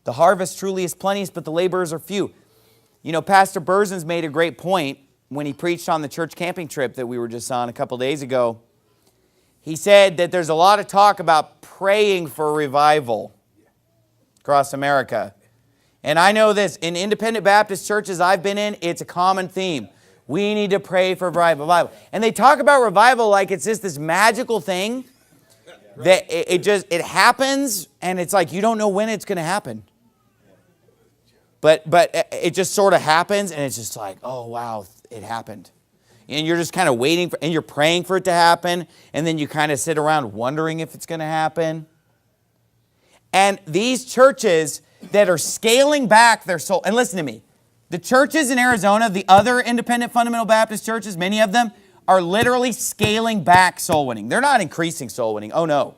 The harvest truly is plenteous, but the laborers are few. You know, Pastor Berzins made a great point when he preached on the church camping trip that we were just on a couple days ago. He said that there's a lot of talk about praying for revival across America. And I know this, in independent Baptist churches I've been in, it's a common theme. We need to pray for revival. And they talk about revival like it's just this magical thing that it happens, and it's like you don't know when it's going to happen. But it just sort of happens, and it's just like, oh, wow, it happened. And you're just kind of waiting for, and you're praying for it to happen, and then you kind of sit around wondering if it's going to happen. And these churches that are scaling back their soul, and listen to me, the churches in Arizona, the other independent fundamental Baptist churches, many of them are literally scaling back soul winning. They're not increasing soul winning. Oh, no.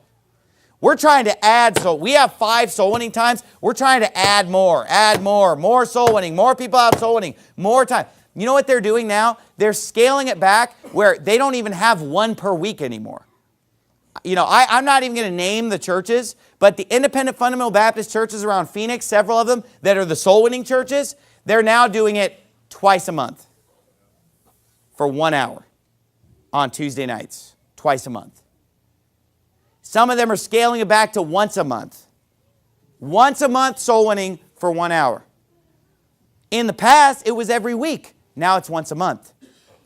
We're trying to add soul. We have 5 soul winning times. We're trying to add more soul winning, more people out soul winning, more time. You know what they're doing now? They're scaling it back where they don't even have 1 per week anymore. You know, I'm not even going to name the churches, but the independent fundamental Baptist churches around Phoenix, several of them that are the soul winning churches, they're now doing it twice a month for 1 hour on Tuesday nights, twice a month. Some of them are scaling it back to once a month. Once a month soul winning for 1 hour. In the past, it was every week. Now it's once a month.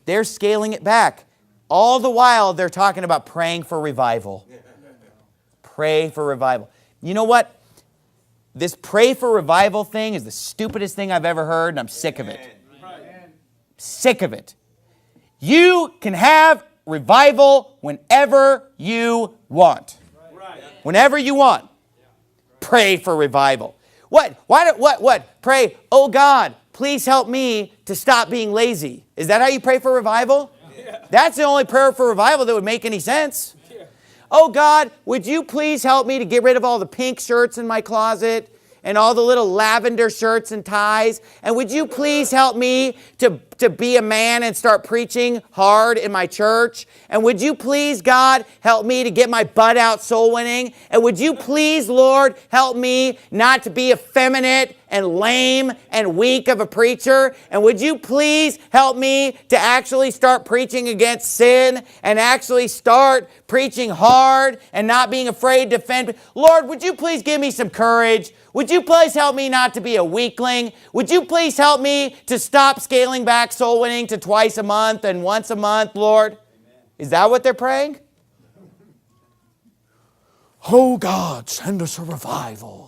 They're scaling it back. All the while, they're talking about praying for revival. Pray for revival. You know what? This pray for revival thing is the stupidest thing I've ever heard, and I'm sick of it. Sick of it. You can have revival whenever you want. Whenever you want. Pray for revival. What? Pray, oh God, please help me to stop being lazy. Is that how you pray for revival? That's the only prayer for revival that would make any sense. Oh God, would you please help me to get rid of all the pink shirts in my closet and all the little lavender shirts and ties? And would you please help me to be a man and start preaching hard in my church? And would you please, God, help me to get my butt out soul winning? And would you please, Lord, help me not to be effeminate and lame and weak of a preacher? And would you please help me to actually start preaching against sin and actually start preaching hard and not being afraid to offend? Lord, would you please give me some courage? Would you please help me not to be a weakling? Would you please help me to stop scaling back soul winning to twice a month and once a month, Lord? Amen. Is that what they're praying? Oh God, send us a revival.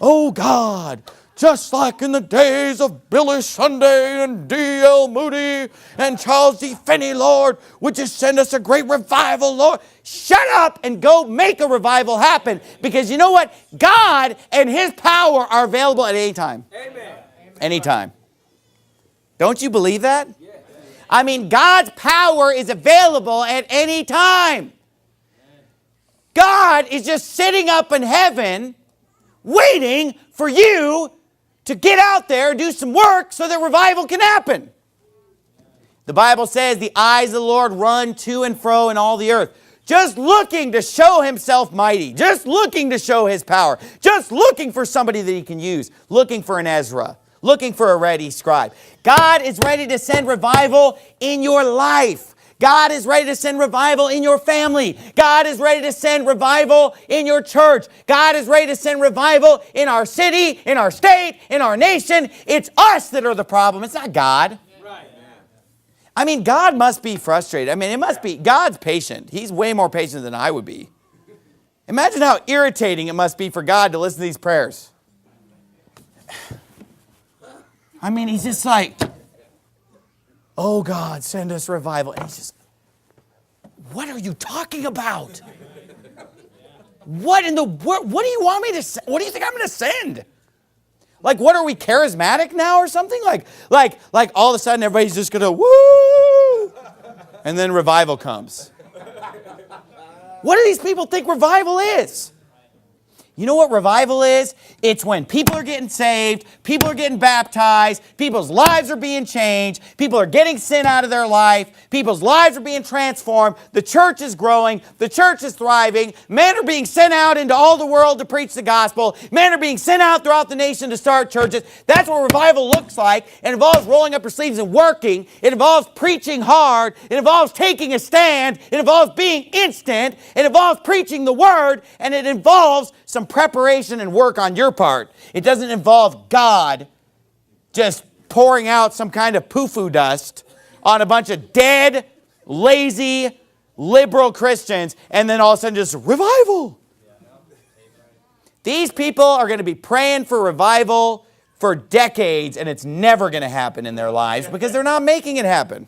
Oh God, just like in the days of Billy Sunday and D.L. Moody and Charles D. Finney, Lord, would you send us a great revival, Lord? Shut up and go make a revival happen. Because you know what? God and His power are available at any time. Amen. Anytime. Don't you believe that? I mean, God's power is available at any time. God is just sitting up in heaven waiting for you to get out there and do some work so that revival can happen. The Bible says the eyes of the Lord run to and fro in all the earth, just looking to show Himself mighty, just looking to show His power, just looking for somebody that He can use, looking for an Ezra, looking for a ready scribe. God is ready to send revival in your life. God is ready to send revival in your family. God is ready to send revival in your church. God is ready to send revival in our city, in our state, in our nation. It's us that are the problem. It's not God. I mean, God must be frustrated. I mean, it must be. God's patient. He's way more patient than I would be. Imagine how irritating it must be for God to listen to these prayers. I mean, He's just like, oh God, send us revival. And He's just, what are you talking about? What in the world? What do you want me to say? What do you think I'm going to send? Like, what are we, charismatic now or something? Like all of a sudden everybody's just going to woo, and then revival comes. What do these people think revival is? You know what revival is? It's when people are getting saved, people are getting baptized, people's lives are being changed, people are getting sin out of their life, people's lives are being transformed, the church is growing, the church is thriving, men are being sent out into all the world to preach the gospel, men are being sent out throughout the nation to start churches. That's what revival looks like. It involves rolling up your sleeves and working. It involves preaching hard. It involves taking a stand. It involves being instant. It involves preaching the word, and it involves some preparation and work on your part. It doesn't involve God just pouring out some kind of poo-foo dust on a bunch of dead, lazy, liberal Christians and then all of a sudden just revival. These people are going to be praying for revival for decades, and it's never going to happen in their lives because they're not making it happen.